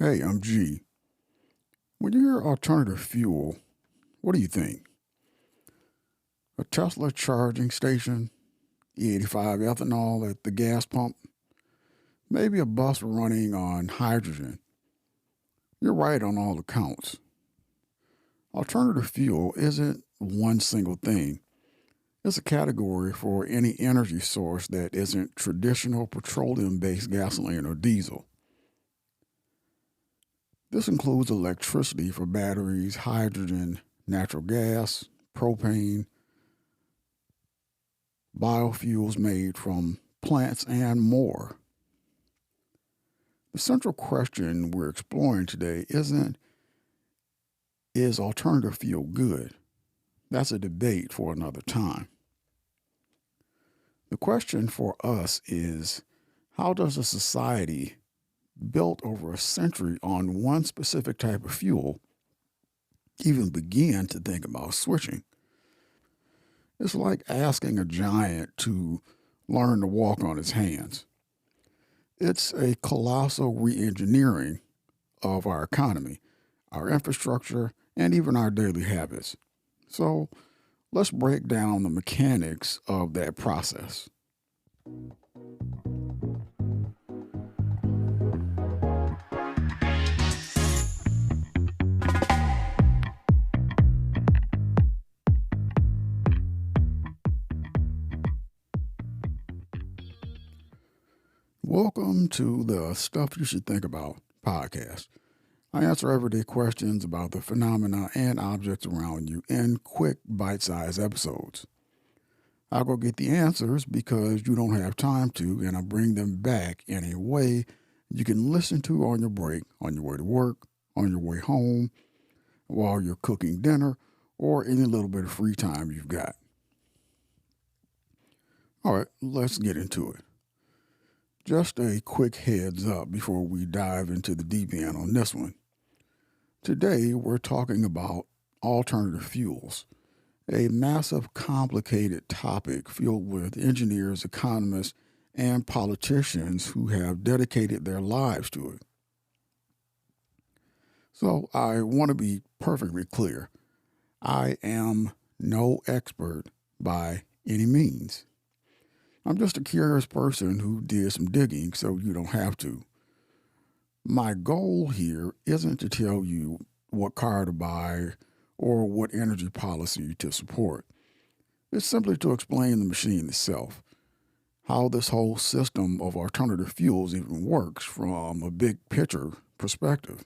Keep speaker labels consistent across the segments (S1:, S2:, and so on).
S1: Hey, I'm G. When you hear alternative fuel, what do you think? A Tesla charging station, E85 ethanol at the gas pump, maybe a bus running on hydrogen. You're right on all accounts. Alternative fuel isn't one single thing. It's a category for any energy source that isn't traditional petroleum based gasoline or diesel. This includes electricity for batteries, hydrogen, natural gas, propane, biofuels made from plants, and more. The central question we're exploring today isn't, is alternative fuel good? That's a debate for another time. The question for us is, how does a society built over a century on one specific type of fuel even begin to think about switching? It's like asking a giant to learn to walk on his hands. It's a colossal re-engineering of our economy, our infrastructure, and even our daily habits. So let's break down the mechanics of that process. Welcome to the Stuff You Should Think About podcast. I answer everyday questions about the phenomena and objects around you in quick, bite-sized episodes. I'll go get the answers because you don't have time to, and I bring them back in a way you can listen to on your break, on your way to work, on your way home, while you're cooking dinner, or any little bit of free time you've got. All right, let's get into it. Just a quick heads up before we dive into the deep end on this one. Today, we're talking about alternative fuels, a massive, complicated topic filled with engineers, economists, and politicians who have dedicated their lives to it. So, I want to be perfectly clear. I am no expert by any means. I'm just a curious person who did some digging, so you don't have to. My goal here isn't to tell you what car to buy or what energy policy to support. It's simply to explain the machine itself, how this whole system of alternative fuels even works from a big picture perspective.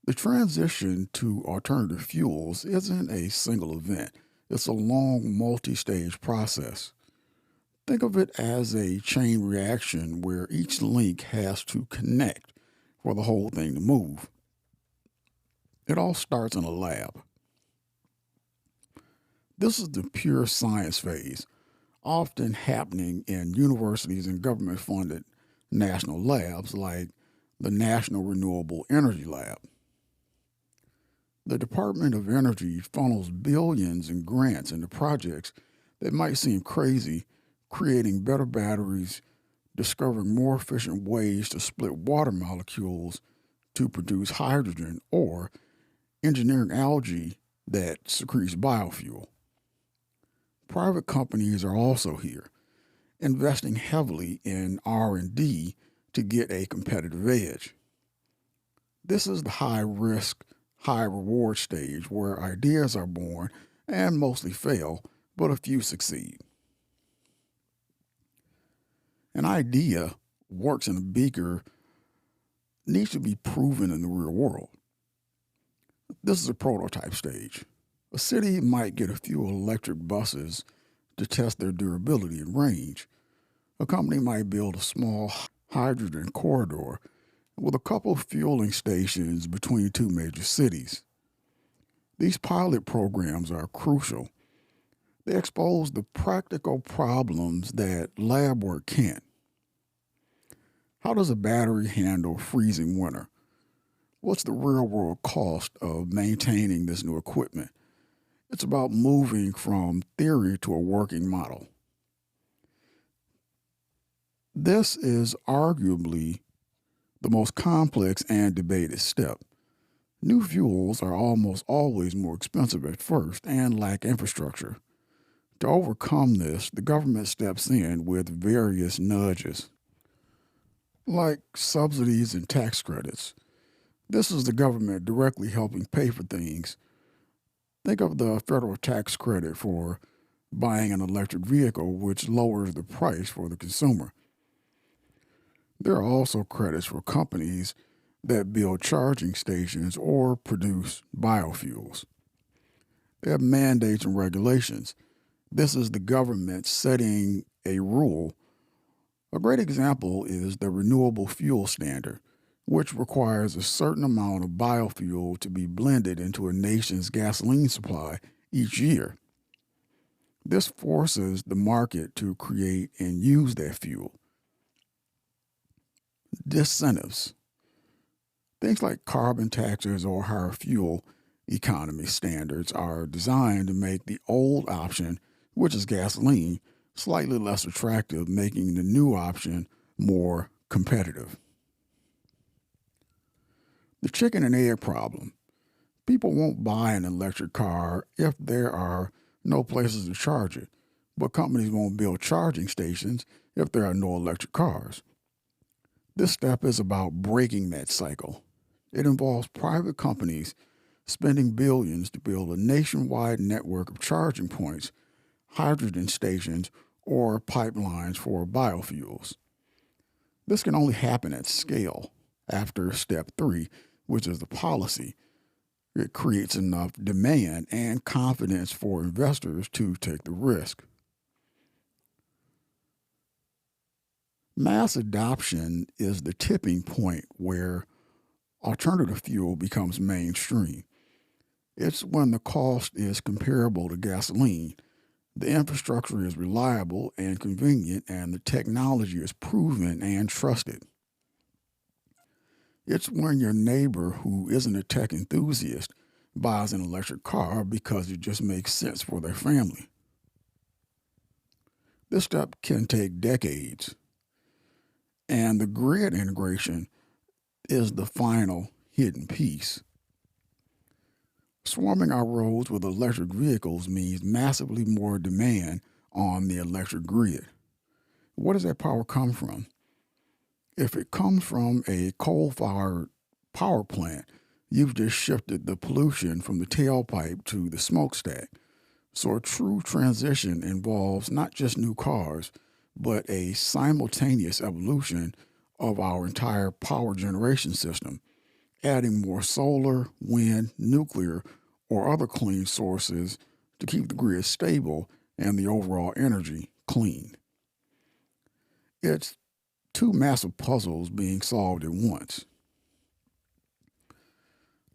S1: The transition to alternative fuels isn't a single event. It's a long, multi-stage process. Think of it as a chain reaction where each link has to connect for the whole thing to move. It all starts in a lab. This is the pure science phase, often happening in universities and government-funded national labs like the National Renewable Energy Lab. The Department of Energy funnels billions in grants into projects that might seem crazy, creating better batteries, discovering more efficient ways to split water molecules to produce hydrogen, or engineering algae that secretes biofuel. Private companies are also here, investing heavily in R&D to get a competitive edge. This is the high risk, high reward stage where ideas are born and mostly fail, but a few succeed. An idea works in a beaker needs to be proven in the real world. This is a prototype stage. A city might get a few electric buses to test their durability and range. A company might build a small hydrogen corridor with a couple fueling stations between two major cities. These pilot programs are crucial. They expose the practical problems that lab work can't. How does a battery handle freezing winter? What's the real world cost of maintaining this new equipment? It's about moving from theory to a working model. This is arguably the most complex and debated step. New fuels are almost always more expensive at first and lack infrastructure. To overcome this, the government steps in with various nudges, like subsidies and tax credits. This is the government directly helping pay for things. Think of the federal tax credit for buying an electric vehicle, which lowers the price for the consumer. There are also credits for companies that build charging stations or produce biofuels. They have mandates and regulations. This is the government setting a rule. A great example is the Renewable Fuel Standard, which requires a certain amount of biofuel to be blended into a nation's gasoline supply each year. This forces the market to create and use that fuel. Disincentives. Things like carbon taxes or higher fuel economy standards are designed to make the old option, which is gasoline, slightly less attractive, making the new option more competitive. The chicken and egg problem. People won't buy an electric car if there are no places to charge it, but companies won't build charging stations if there are no electric cars. This step is about breaking that cycle. It involves private companies spending billions to build a nationwide network of charging points, hydrogen stations, or pipelines for biofuels. This can only happen at scale. After step 3, which is the policy, it creates enough demand and confidence for investors to take the risk. Mass adoption is the tipping point where alternative fuel becomes mainstream. It's when the cost is comparable to gasoline, the infrastructure is reliable and convenient, and the technology is proven and trusted. It's when your neighbor who isn't a tech enthusiast buys an electric car because it just makes sense for their family. This step can take decades, and the grid integration is the final hidden piece. Swarming our roads with electric vehicles means massively more demand on the electric grid. Where does that power come from? If it comes from a coal-fired power plant, you've just shifted the pollution from the tailpipe to the smokestack. So a true transition involves not just new cars, but a simultaneous evolution of our entire power generation system, adding more solar, wind, nuclear, or other clean sources to keep the grid stable and the overall energy clean. It's two massive puzzles being solved at once.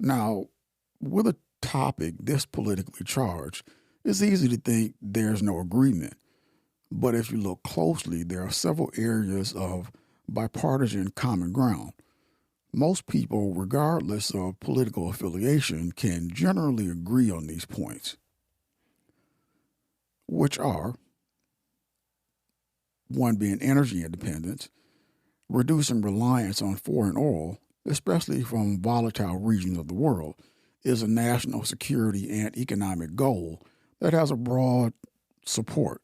S1: Now, with a topic this politically charged, it's easy to think there's no agreement. But if you look closely, there are several areas of bipartisan common ground. Most people, regardless of political affiliation, can generally agree on these points, which are one being energy independence, reducing reliance on foreign oil, especially from volatile regions of the world, is a national security and economic goal that has a broad support.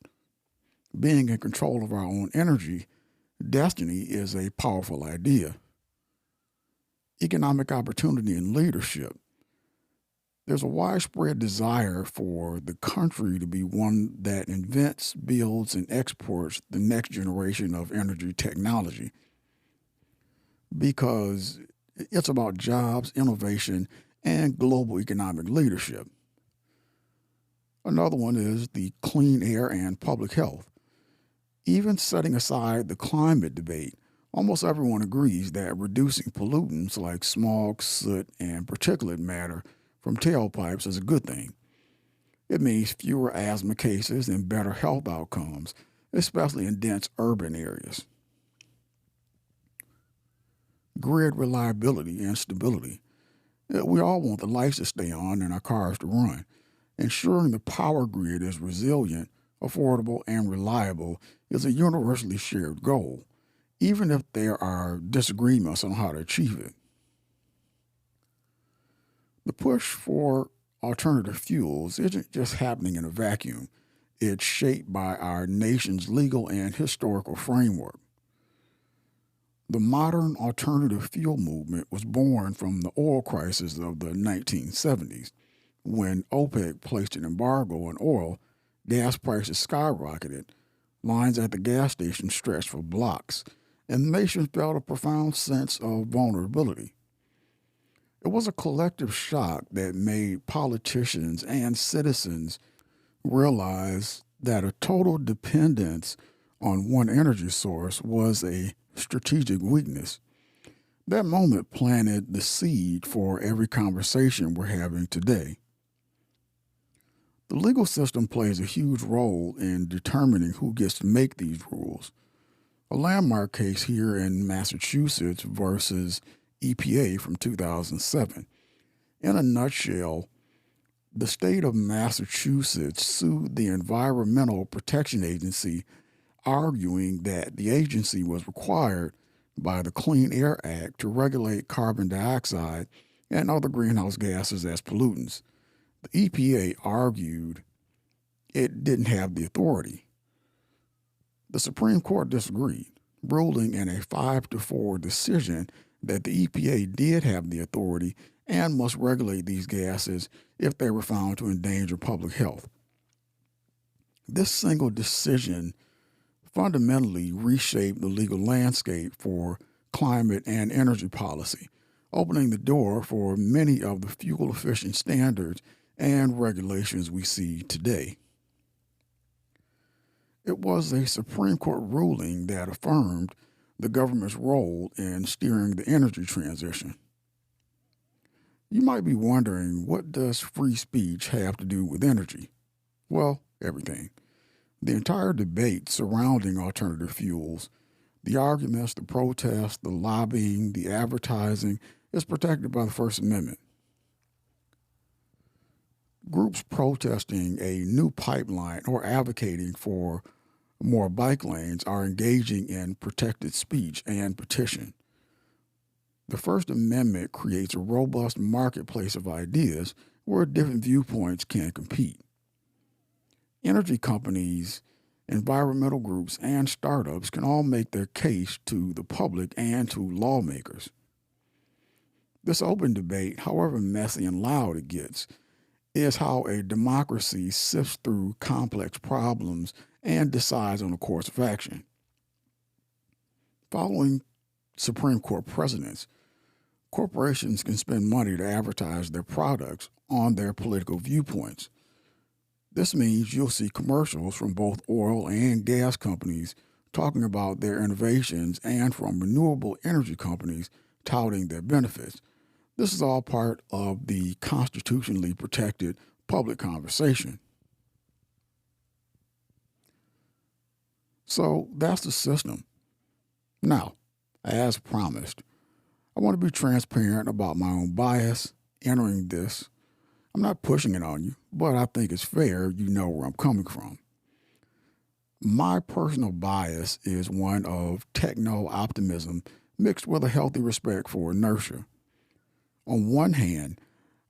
S1: Being in control of our own energy destiny is a powerful idea. Economic opportunity and leadership. There's a widespread desire for the country to be one that invents, builds, and exports the next generation of energy technology because it's about jobs, innovation, and global economic leadership. Another one is the clean air and public health. Even setting aside the climate debate, almost everyone agrees that reducing pollutants like smog, soot, and particulate matter from tailpipes is a good thing. It means fewer asthma cases and better health outcomes, especially in dense urban areas. Grid reliability and stability. We all want the lights to stay on and our cars to run. Ensuring the power grid is resilient, affordable, and reliable is a universally shared goal. even if there are disagreements on how to achieve it. The push for alternative fuels isn't just happening in a vacuum. It's shaped by our nation's legal and historical framework. The modern alternative fuel movement was born from the oil crisis of the 1970s. When OPEC placed an embargo on oil, gas prices skyrocketed, lines at the gas station stretched for blocks, and the nation felt a profound sense of vulnerability. It was a collective shock that made politicians and citizens realize that a total dependence on one energy source was a strategic weakness. That moment planted the seed for every conversation we're having today. The legal system plays a huge role in determining who gets to make these rules. A landmark case here in Massachusetts versus EPA from 2007. In a nutshell, the state of Massachusetts sued the Environmental Protection Agency, arguing that the agency was required by the Clean Air Act to regulate carbon dioxide and other greenhouse gases as pollutants. The EPA argued it didn't have the authority. The Supreme Court disagreed, ruling in a 5-4 decision that the EPA did have the authority and must regulate these gases if they were found to endanger public health. This single decision fundamentally reshaped the legal landscape for climate and energy policy, opening the door for many of the fuel efficient standards and regulations we see today. It was a Supreme Court ruling that affirmed the government's role in steering the energy transition. You might be wondering, what does free speech have to do with energy? Well, everything. The entire debate surrounding alternative fuels, the arguments, the protests, the lobbying, the advertising, is protected by the First Amendment. Groups protesting a new pipeline or advocating for more bike lanes are engaging in protected speech and petition. The First Amendment creates a robust marketplace of ideas where different viewpoints can compete. Energy companies, environmental groups, and startups can all make their case to the public and to lawmakers. This open debate, however messy and loud it gets, is how a democracy sifts through complex problems and decides on a course of action. Following Supreme Court precedents, corporations can spend money to advertise their products on their political viewpoints. This means you'll see commercials from both oil and gas companies talking about their innovations and from renewable energy companies touting their benefits. This is all part of the constitutionally protected public conversation. So that's the system. Now, as promised, I want to be transparent about my own bias entering this. I'm not pushing it on you, but I think it's fair you know where I'm coming from. My personal bias is one of techno-optimism mixed with a healthy respect for inertia. On one hand,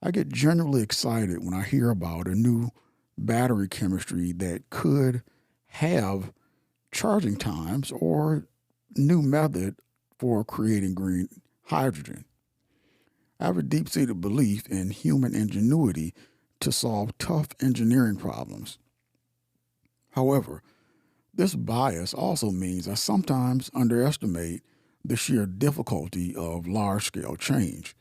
S1: I get genuinely excited when I hear about a new battery chemistry that could have charging times or new method for creating green hydrogen. I have a deep-seated belief in human ingenuity to solve tough engineering problems. However, this bias also means I sometimes underestimate the sheer difficulty of large-scale change.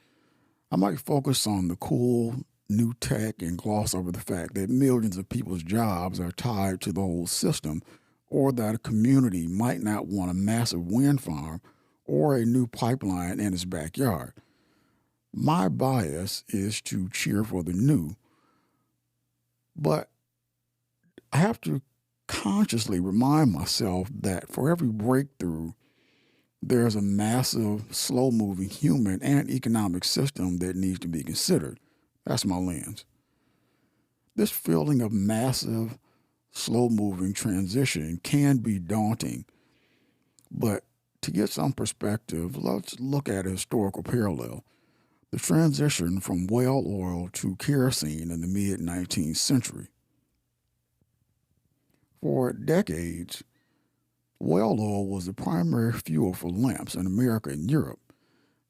S1: I might focus on the cool new tech and gloss over the fact that millions of people's jobs are tied to the whole system, or that a community might not want a massive wind farm or a new pipeline in its backyard. My bias is to cheer for the new, but I have to consciously remind myself that for every breakthrough, there's a massive, slow moving human and economic system that needs to be considered. That's my lens. This feeling of massive, slow moving transition can be daunting, but To get some perspective, let's look at a historical parallel. The transition from whale oil to kerosene in the mid 19th century. For decades, whale oil was the primary fuel for lamps in America and Europe.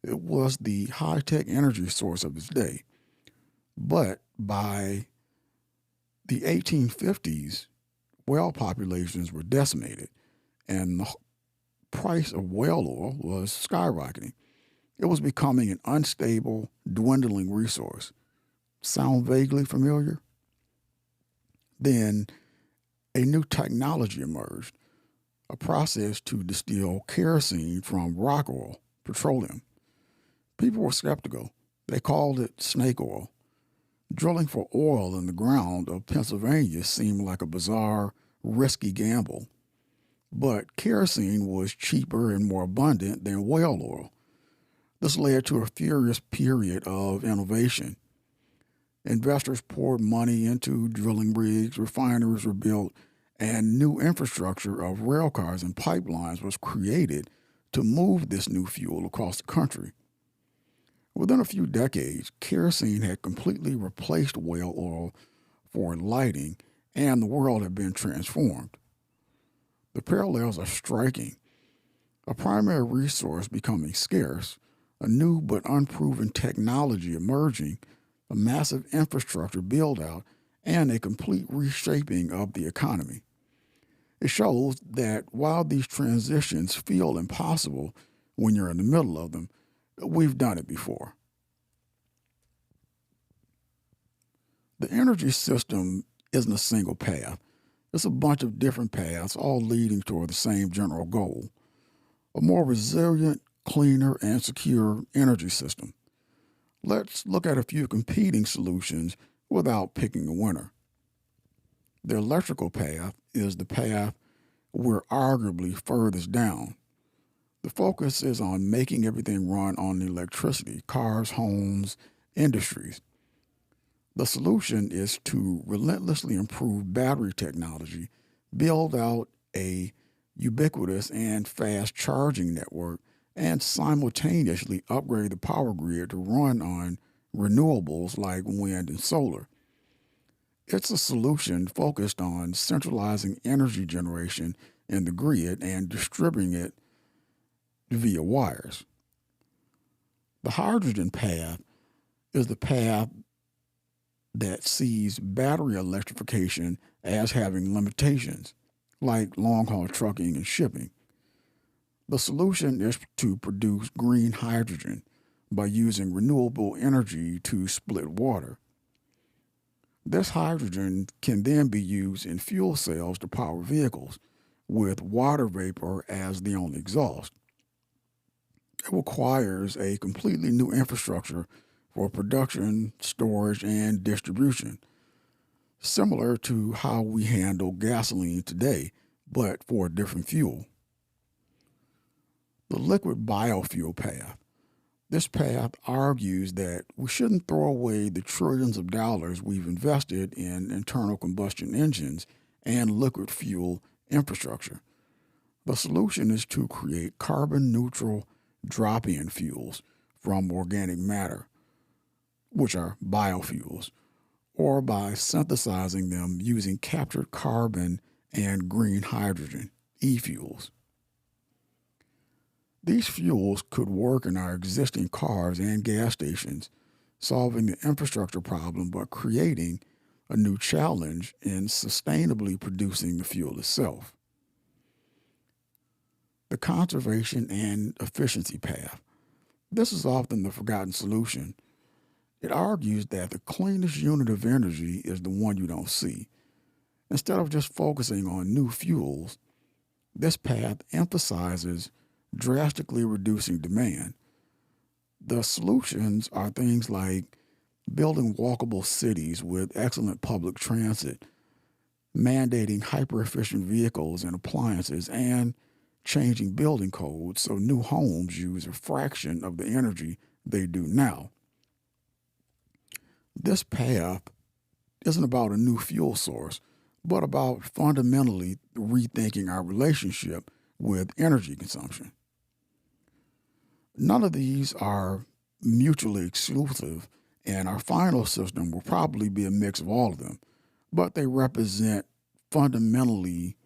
S1: It was the high tech energy source of its day. But by the 1850s, whale populations were decimated, and the price of whale oil was skyrocketing. It was becoming an unstable, dwindling resource. Sound vaguely familiar? Then a new technology emerged, a process to distill kerosene from rock oil, petroleum. People were skeptical. They called it snake oil. Drilling for oil in the ground of Pennsylvania seemed like a bizarre, risky gamble. But kerosene was cheaper and more abundant than whale oil. This led to a furious period of innovation. Investors poured money into drilling rigs, refineries were built, and new infrastructure of rail cars and pipelines was created to move this new fuel across the country. Within a few decades, kerosene had completely replaced whale oil for lighting, and the world had been transformed. The parallels are striking. A primary resource becoming scarce, a new but unproven technology emerging, a massive infrastructure build out, and a complete reshaping of the economy. It shows that while these transitions feel impossible when you're in the middle of them, we've done it before. The energy system isn't a single path. It's a bunch of different paths, all leading toward the same general goal: a more resilient, cleaner, and secure energy system. Let's look at a few competing solutions without picking a winner. The electrical path is the path we're arguably furthest down. The focus is on making everything run on electricity: cars, homes, industries. The solution is to relentlessly improve battery technology, build out a ubiquitous and fast charging network, and simultaneously upgrade the power grid to run on renewables like wind and solar. It's a solution focused on centralizing energy generation in the grid and distributing it via wires. The hydrogen path is the path that sees battery electrification as having limitations, like long haul trucking and shipping. The solution is to produce green hydrogen by using renewable energy to split water. This hydrogen can then be used in fuel cells to power vehicles, with water vapor as the only exhaust. It requires a completely new infrastructure for production, storage, and distribution, similar to how we handle gasoline today, but for a different fuel. The liquid biofuel path. This path argues that we shouldn't throw away the trillions of dollars we've invested in internal combustion engines and liquid fuel infrastructure. The solution is to create carbon neutral drop in fuels from organic matter, which are biofuels, or by synthesizing them using captured carbon and green hydrogen, e fuels. These fuels could work in our existing cars and gas stations, solving the infrastructure problem but creating a new challenge in sustainably producing the fuel itself. The conservation and efficiency path. This is often the forgotten solution. It argues that the cleanest unit of energy is the one you don't see. Instead of just focusing on new fuels, this path emphasizes drastically reducing demand. The solutions are things like building walkable cities with excellent public transit, mandating hyper efficient vehicles and appliances, and changing building codes so new homes use a fraction of the energy they do now. This path isn't about a new fuel source, but about fundamentally rethinking our relationship with energy consumption. None of these are mutually exclusive, and our final system will probably be a mix of all of them, but they represent fundamentally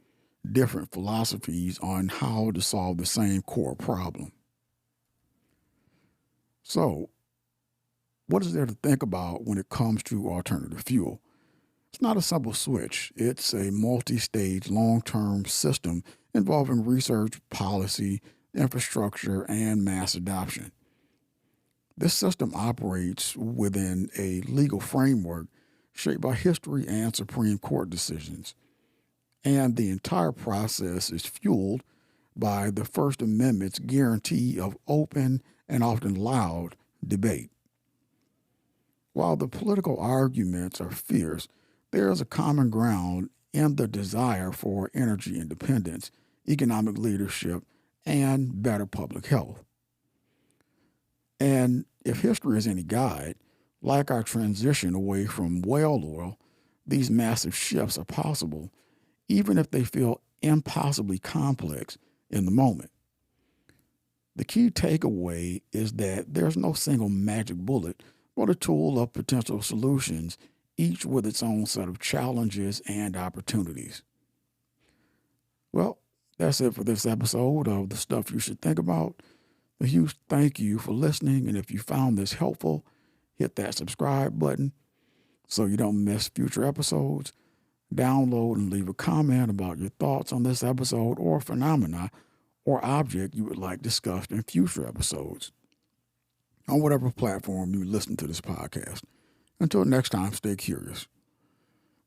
S1: different philosophies on how to solve the same core problem. So, what is there to think about when it comes to alternative fuel? It's not a simple switch, it's a multi stage, long term system involving research, policy, infrastructure, and mass adoption. This system operates within a legal framework shaped by history and Supreme Court decisions, and the entire process is fueled by the First Amendment's guarantee of open and often loud debate. While the political arguments are fierce, there is a common ground in the desire for energy independence, economic leadership, and better public health. And if history is any guide, like our transition away from whale oil, these massive shifts are possible, even if they feel impossibly complex in the moment. The key takeaway is that there's no single magic bullet, but a tool of potential solutions, each with its own set of challenges and opportunities. Well, that's it for this episode of The Stuff You Should Think About. A huge thank you for listening, and if you found this helpful, hit that subscribe button so you don't miss future episodes. Download and leave a comment about your thoughts on this episode or phenomena or object you would like discussed in future episodes on whatever platform you listen to this podcast. Until next time, stay curious.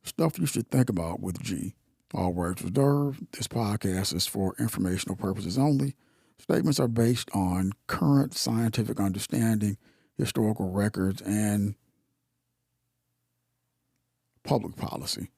S1: Stuff you should think about with G. All words reserved. This podcast is for informational purposes only. Statements are based on current scientific understanding, historical records, and public policy.